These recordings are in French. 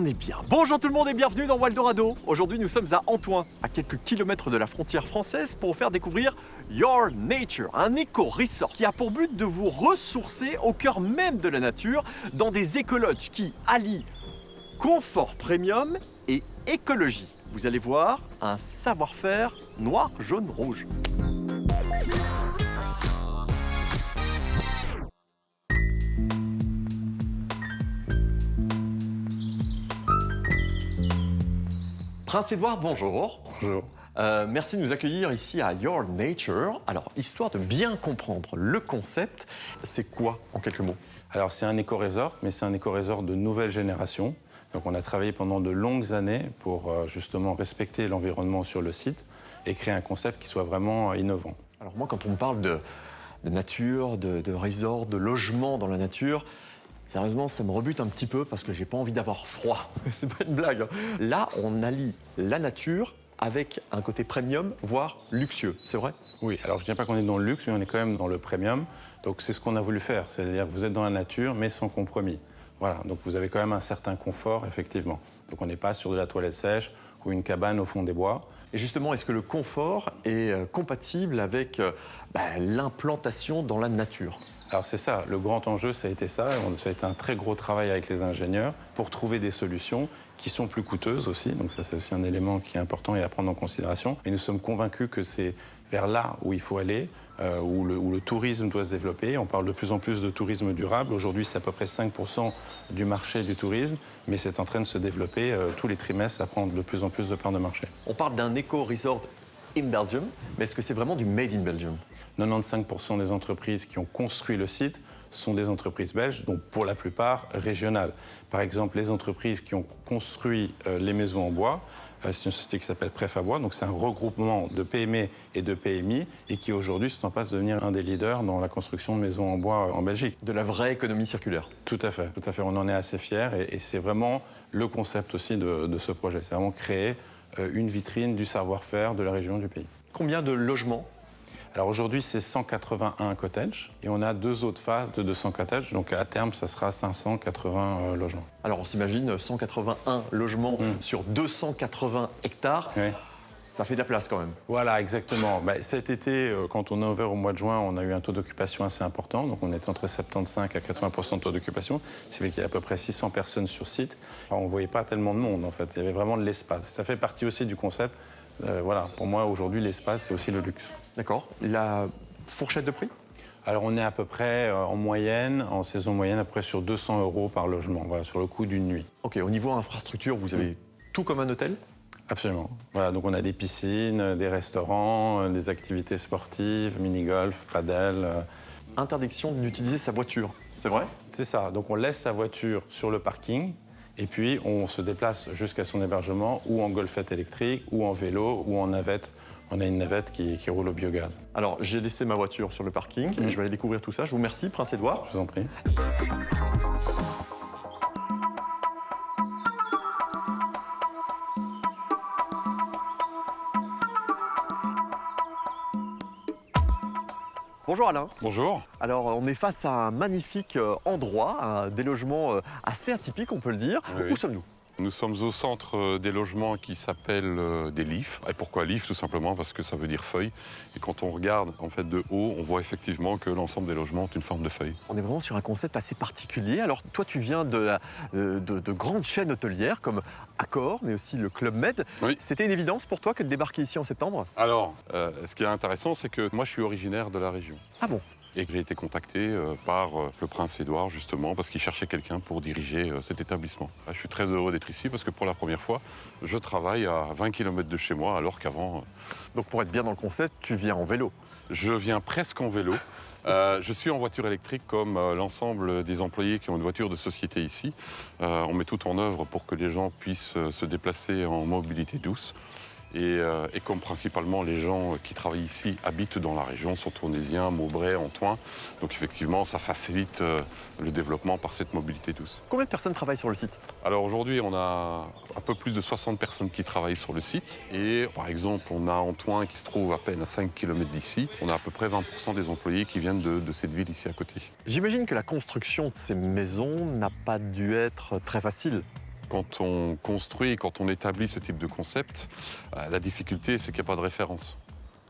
on est bien. Bonjour tout le monde et bienvenue dans Waldorado. Aujourd'hui, nous sommes à Antoing, à quelques kilomètres de la frontière française, pour vous faire découvrir Your Nature, un éco-resort qui a pour but de vous ressourcer au cœur même de la nature dans des écologes qui allient confort premium et écologie. Vous allez voir un savoir-faire noir, jaune, rouge. Prince Édouard, bonjour. Bonjour. Merci de nous accueillir ici à Your Nature. Alors, histoire de bien comprendre le concept, c'est quoi en quelques mots? Alors, c'est un éco-resort, mais c'est un éco-resort de nouvelle génération. Donc, on a travaillé pendant de longues années pour justement respecter l'environnement sur le site et créer un concept qui soit vraiment innovant. Alors moi, quand on me parle de nature, de resort, de logement dans la nature, sérieusement, ça me rebute un petit peu parce que j'ai pas envie d'avoir froid. C'est pas une blague. Là, on allie la nature avec un côté premium, voire luxueux. C'est vrai? Oui, alors je ne dis pas qu'on est dans le luxe, mais on est quand même dans le premium. Donc, c'est ce qu'on a voulu faire. C'est-à-dire que vous êtes dans la nature, mais sans compromis. Voilà, donc vous avez quand même un certain confort, effectivement. Donc, on n'est pas sur de la toilette sèche ou une cabane au fond des bois. Et justement, est-ce que le confort est compatible avec l'implantation dans la nature? Alors c'est ça, le grand enjeu, ça a été ça. Ça a été un très gros travail avec les ingénieurs pour trouver des solutions qui sont plus coûteuses aussi. Donc ça, c'est aussi un élément qui est important et à prendre en considération. Et nous sommes convaincus que c'est vers là où il faut aller, où le tourisme doit se développer. On parle de plus en plus de tourisme durable. Aujourd'hui, c'est à peu près 5% du marché du tourisme, mais c'est en train de se développer. Tous les trimestres, ça prend de plus en plus de parts de marché. On parle d'un éco-resort in Belgium, mais est-ce que c'est vraiment du made in Belgium? 95% des entreprises qui ont construit le site sont des entreprises belges, donc pour la plupart régionales. Par exemple, les entreprises qui ont construit les maisons en bois, c'est une société qui s'appelle Préfabois, donc c'est un regroupement de PME et de PMI et qui aujourd'hui sont en passe de devenir un des leaders dans la construction de maisons en bois en Belgique. De la vraie économie circulaire. Tout à fait, tout à fait. On en est assez fiers et c'est vraiment le concept aussi de ce projet. C'est vraiment créer une vitrine du savoir-faire de la région du pays. Combien de logements? Alors aujourd'hui, c'est 181 cottages et on a deux autres phases de 200 cottages. Donc à terme, ça sera 580 logements. Alors on s'imagine 181 logements sur 280 hectares. Oui. Ça fait de la place quand même. Voilà, exactement. Cet été, quand on a ouvert au mois de juin, on a eu un taux d'occupation assez important. Donc on était entre 75 à 80% de taux d'occupation. C'est vrai qu'il y a à peu près 600 personnes sur site. Alors, on ne voyait pas tellement de monde en fait. Il y avait vraiment de l'espace. Ça fait partie aussi du concept. Voilà, pour moi aujourd'hui, l'espace, c'est aussi le luxe. D'accord. La fourchette de prix? Alors on est à peu près en moyenne, en saison moyenne, à peu près sur 200 € par logement, voilà, sur le coût d'une nuit. Ok, au niveau infrastructure, vous avez tout comme un hôtel? Absolument. Voilà, donc on a des piscines, des restaurants, des activités sportives, mini-golf, padel. Interdiction d'utiliser sa voiture, c'est vrai? C'est ça. Donc on laisse sa voiture sur le parking et puis on se déplace jusqu'à son hébergement ou en golfette électrique ou en vélo ou en navette. On a une navette qui roule au biogaz. Alors j'ai laissé ma voiture sur le parking et je vais aller découvrir tout ça. Je vous remercie, Prince Édouard. Je vous en prie. Bonjour Alain. Bonjour. Alors on est face à un magnifique endroit, des logements assez atypiques on peut le dire. Oui. Où sommes-nous? Nous sommes au centre des logements qui s'appellent des LIF. Et pourquoi LIF? Tout simplement parce que ça veut dire feuille. Et quand on regarde en fait de haut, on voit effectivement que l'ensemble des logements ont une forme de feuille. On est vraiment sur un concept assez particulier. Alors toi tu viens de grandes chaînes hôtelières comme Accor, mais aussi le Club Med. Oui. C'était une évidence pour toi que de débarquer ici en septembre? Alors, ce qui est intéressant, c'est que moi je suis originaire de la région. Ah bon? Et que j'ai été contacté par le prince Édouard, justement, parce qu'il cherchait quelqu'un pour diriger cet établissement. Je suis très heureux d'être ici parce que pour la première fois, je travaille à 20 km de chez moi, alors qu'avant... Donc pour être bien dans le concept, tu viens en vélo? Je viens presque en vélo. Je suis en voiture électrique comme l'ensemble des employés qui ont une voiture de société ici. On met tout en œuvre pour que les gens puissent se déplacer en mobilité douce. Et comme principalement les gens qui travaillent ici habitent dans la région, sont tournaisiens, Maubray, Antoing, donc effectivement ça facilite le développement par cette mobilité douce. Combien de personnes travaillent sur le site? Alors aujourd'hui on a un peu plus de 60 personnes qui travaillent sur le site et par exemple on a Antoing qui se trouve à peine à 5 km d'ici, on a à peu près 20% des employés qui viennent de cette ville ici à côté. J'imagine que la construction de ces maisons n'a pas dû être très facile. quand on construit, quand on établit ce type de concept, la difficulté, c'est qu'il n'y a pas de référence.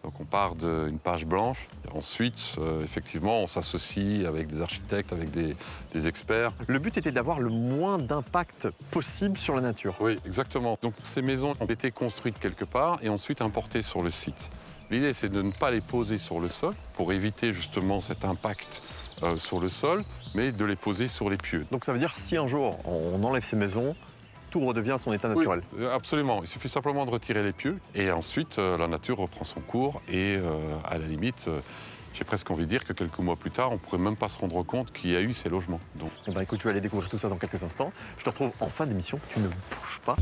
Donc on part d'une page blanche. Et ensuite, effectivement, on s'associe avec des architectes, avec des experts. Le but était d'avoir le moins d'impact possible sur la nature. Oui, exactement. Donc ces maisons ont été construites quelque part et ensuite importées sur le site. L'idée, c'est de ne pas les poser sur le sol pour éviter justement cet impact sur le sol, mais de les poser sur les pieux. Donc ça veut dire si un jour on enlève ces maisons, tout redevient à son état naturel. Oui, absolument. Il suffit simplement de retirer les pieux et ensuite la nature reprend son cours et à la limite, j'ai presque envie de dire que quelques mois plus tard, on ne pourrait même pas se rendre compte qu'il y a eu ces logements. Donc... Eh ben, écoute, je vais aller découvrir tout ça dans quelques instants. Je te retrouve en fin d'émission, tu ne bouges pas.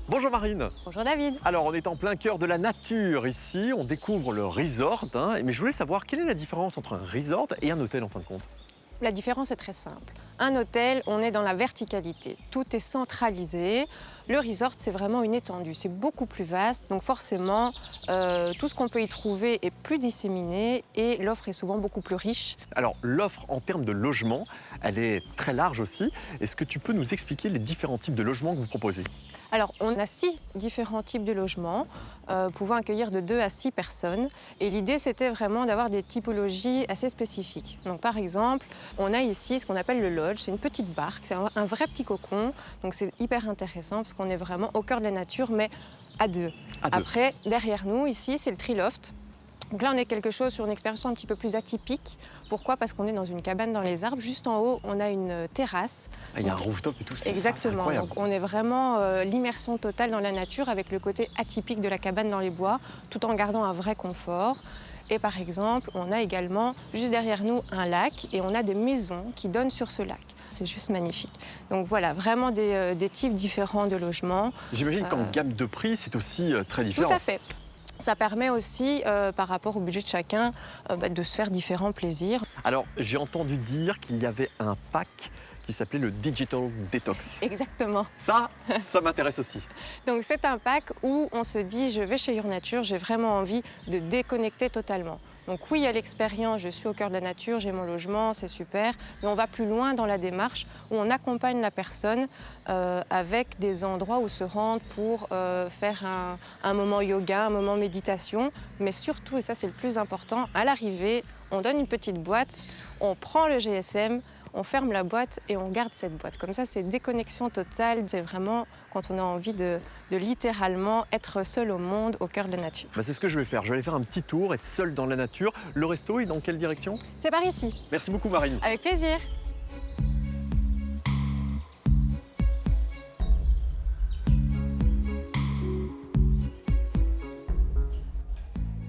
Bonjour Marine. Bonjour David. Alors on est en plein cœur de la nature ici, on découvre le resort, mais je voulais savoir quelle est la différence entre un resort et un hôtel en fin de compte. La différence est très simple. Un hôtel, on est dans la verticalité. Tout est centralisé. Le resort, c'est vraiment une étendue. C'est beaucoup plus vaste. Donc forcément, tout ce qu'on peut y trouver est plus disséminé et l'offre est souvent beaucoup plus riche. Alors l'offre en termes de logement, elle est très large aussi. Est-ce que tu peux nous expliquer les différents types de logements que vous proposez ? Alors, on a 6 différents types de logements, pouvant accueillir de 2 à 6 personnes. Et l'idée, c'était vraiment d'avoir des typologies assez spécifiques. Donc, par exemple, on a ici ce qu'on appelle le lodge. C'est une petite barque, c'est un vrai petit cocon. Donc, c'est hyper intéressant parce qu'on est vraiment au cœur de la nature, mais à deux. Après, derrière nous, ici, c'est le triloft. Donc là, on est quelque chose sur une expérience un petit peu plus atypique. Pourquoi ? Parce qu'on est dans une cabane dans les arbres. Juste en haut, on a une terrasse. Il y a un rooftop et tout. Exactement. Donc on est vraiment l'immersion totale dans la nature avec le côté atypique de la cabane dans les bois, tout en gardant un vrai confort. Et par exemple, on a également, juste derrière nous, un lac et on a des maisons qui donnent sur ce lac. C'est juste magnifique. Donc voilà, vraiment des types différents de logements. J'imagine qu'en gamme de prix, c'est aussi très différent. Tout à fait. Ça permet aussi, par rapport au budget de chacun, de se faire différents plaisirs. Alors, j'ai entendu dire qu'il y avait un pack qui s'appelait le Digital Detox. Exactement. Ça m'intéresse aussi. Donc c'est un pack où on se dit, je vais chez Your Nature, j'ai vraiment envie de déconnecter totalement. Donc oui, il y a l'expérience, je suis au cœur de la nature, j'ai mon logement, c'est super, mais on va plus loin dans la démarche où on accompagne la personne avec des endroits où se rendre pour faire un moment yoga, un moment méditation, mais surtout, et ça c'est le plus important, à l'arrivée, on donne une petite boîte, on prend le GSM, on ferme la boîte et on garde cette boîte. Comme ça, c'est déconnexion totale. C'est vraiment quand on a envie de littéralement être seul au monde, au cœur de la nature. C'est ce que je vais faire. Je vais aller faire un petit tour, être seul dans la nature. Le resto est dans quelle direction ? C'est par ici. Merci beaucoup Marine. Avec plaisir.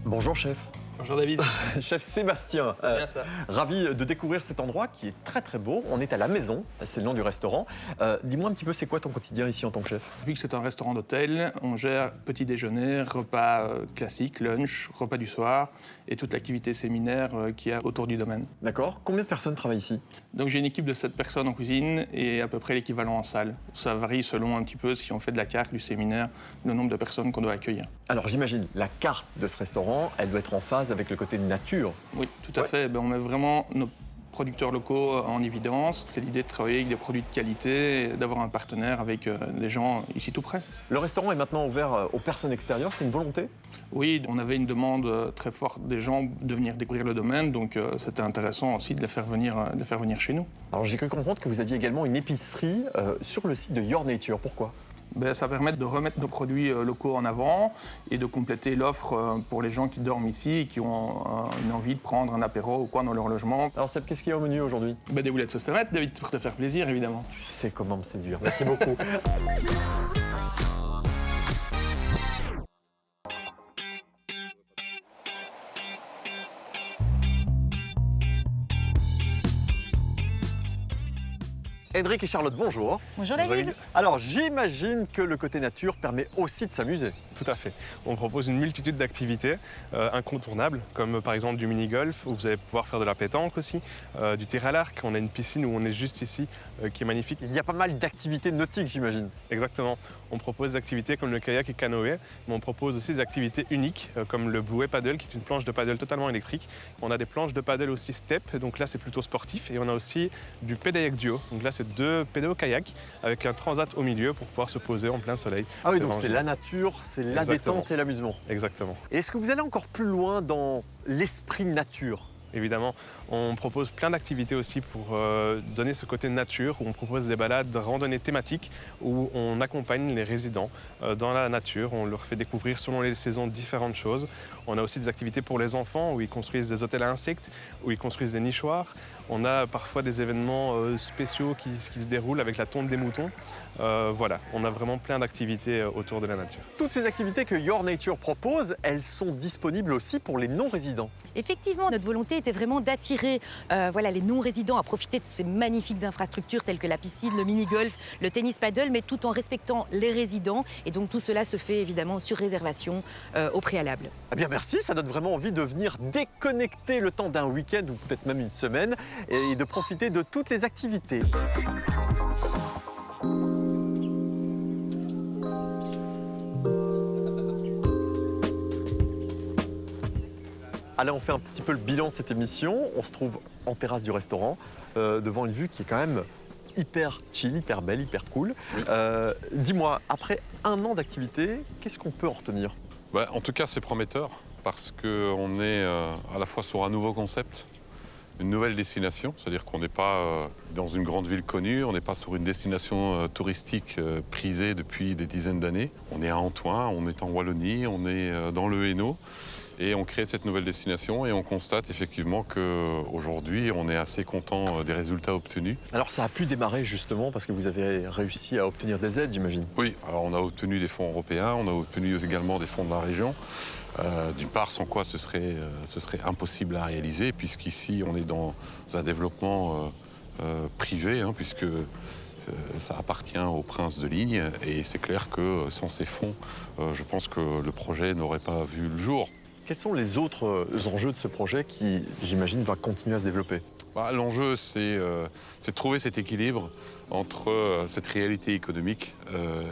Bonjour chef. Bonjour David. Chef Sébastien, C'est bien ça. ravi de découvrir cet endroit qui est très très beau. On est à la maison, c'est le nom du restaurant. Dis-moi un petit peu, c'est quoi ton quotidien ici en tant que chef ? Vu que c'est un restaurant d'hôtel, on gère petit déjeuner, repas classique, lunch, repas du soir et toute l'activité séminaire qu'il y a autour du domaine. D'accord. Combien de personnes travaillent ici ? Donc j'ai une équipe de 7 personnes en cuisine et à peu près l'équivalent en salle. Ça varie selon un petit peu si on fait de la carte, du séminaire, le nombre de personnes qu'on doit accueillir. Alors j'imagine, la carte de ce restaurant, elle doit être en phase avec le côté nature. Oui, tout à fait. On met vraiment nos producteurs locaux en évidence. C'est l'idée de travailler avec des produits de qualité et d'avoir un partenaire avec des gens ici tout près. Le restaurant est maintenant ouvert aux personnes extérieures, c'est une volonté ? Oui, on avait une demande très forte des gens de venir découvrir le domaine, donc c'était intéressant aussi de les faire venir chez nous. Alors j'ai cru comprendre que vous aviez également une épicerie sur le site de Your Nature. Pourquoi ? Ça permet de remettre nos produits locaux en avant et de compléter l'offre pour les gens qui dorment ici et qui ont une envie de prendre un apéro ou quoi dans leur logement. Alors Seb, qu'est-ce qu'il y a au menu aujourd'hui ? Des boulettes saucerettes, David, pour te faire plaisir évidemment. Tu sais comment me séduire. Merci beaucoup. Henrik et Charlotte, bonjour. Bonjour David. Alors j'imagine que le côté nature permet aussi de s'amuser. Tout à fait. On propose une multitude d'activités incontournables, comme par exemple du mini-golf, où vous allez pouvoir faire de la pétanque aussi, du tir à l'arc. On a une piscine où on est juste ici, qui est magnifique. Il y a pas mal d'activités nautiques, j'imagine. Exactement. On propose des activités comme le kayak et canoë, mais on propose aussi des activités uniques, comme le Blue Wave Paddle, qui est une planche de paddle totalement électrique. On a des planches de paddle aussi step, donc là c'est plutôt sportif. Et on a aussi du pédayak duo, donc là c'est 2 pédaux-kayak avec un transat au milieu pour pouvoir se poser en plein soleil. Ah oui, donc c'est la nature, c'est la Exactement. détente et l'amusement. Exactement. Et est-ce que vous allez encore plus loin dans l'esprit nature? Évidemment, on propose plein d'activités aussi pour donner ce côté nature, où on propose des balades randonnées thématiques, où on accompagne les résidents dans la nature, on leur fait découvrir selon les saisons différentes choses. On a aussi des activités pour les enfants, où ils construisent des hôtels à insectes, où ils construisent des nichoirs. On a parfois des événements spéciaux qui se déroulent avec la tonte des moutons. Voilà, on a vraiment plein d'activités autour de la nature. Toutes ces activités que Your Nature propose, elles sont disponibles aussi pour les non-résidents. Effectivement, notre volonté était vraiment d'attirer les non-résidents à profiter de ces magnifiques infrastructures telles que la piscine, le mini-golf, le tennis paddle, mais tout en respectant les résidents. Et donc tout cela se fait évidemment sur réservation au préalable. Eh bien merci, ça donne vraiment envie de venir déconnecter le temps d'un week-end ou peut-être même une semaine et de profiter de toutes les activités. Allez, on fait un petit peu le bilan de cette émission. On se trouve en terrasse du restaurant, devant une vue qui est quand même hyper chill, hyper belle, hyper cool. Oui. Dis-moi, après 1 an d'activité, qu'est-ce qu'on peut en retenir? En tout cas, c'est prometteur parce qu'on est à la fois sur un nouveau concept, une nouvelle destination, c'est-à-dire qu'on n'est pas dans une grande ville connue, on n'est pas sur une destination touristique prisée depuis des dizaines d'années. On est à Antoing, on est en Wallonie, on est dans le Hainaut. Et on crée cette nouvelle destination et on constate effectivement qu'aujourd'hui, on est assez content des résultats obtenus. Alors ça a pu démarrer justement parce que vous avez réussi à obtenir des aides, j'imagine. Oui, alors on a obtenu des fonds européens, on a obtenu également des fonds de la région. D'une part, sans quoi ce serait impossible à réaliser, puisqu'ici, on est dans un développement privé, puisque ça appartient au prince de Ligne. Et c'est clair que sans ces fonds, je pense que le projet n'aurait pas vu le jour. Quels sont les autres enjeux de ce projet qui, j'imagine, va continuer à se développer? L'enjeu, c'est de trouver cet équilibre entre cette réalité économique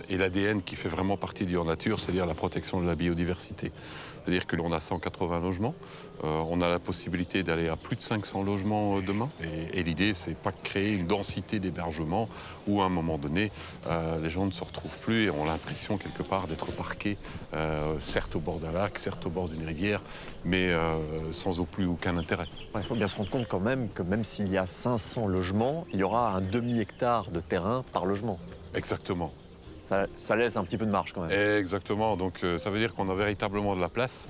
et l'ADN qui fait vraiment partie de Your Nature, c'est-à-dire la protection de la biodiversité. C'est-à-dire que l'on a 180 logements, on a la possibilité d'aller à plus de 500 logements demain. Et l'idée, c'est pas de créer une densité d'hébergement où, à un moment donné, les gens ne se retrouvent plus et ont l'impression, quelque part, d'être parqués, certes au bord d'un lac, certes au bord d'une rivière, mais sans plus aucun intérêt. Il faut bien se rendre compte quand même que même s'il y a 500 logements, il y aura un demi-hectare de terrain par logement. Exactement. Ça laisse un petit peu de marge quand même. Exactement, donc ça veut dire qu'on a véritablement de la place.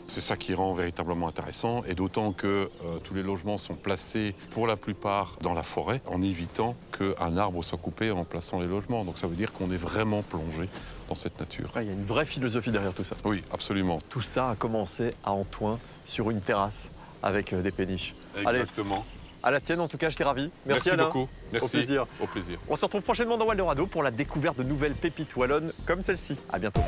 C'est ça qui rend véritablement intéressant, et d'autant que tous les logements sont placés pour la plupart dans la forêt, en évitant qu'un arbre soit coupé en plaçant les logements. Donc ça veut dire qu'on est vraiment plongé dans cette nature. Il y a une vraie philosophie derrière tout ça. Oui, absolument. Tout ça a commencé à Antoing, sur une terrasse, avec des péniches. Exactement. Allez, à la tienne en tout cas, j'étais ravi. Merci Alain. beaucoup. Merci. Au plaisir. Au plaisir. On se retrouve prochainement dans Waldorado pour la découverte de nouvelles pépites wallonnes comme celle-ci. À bientôt.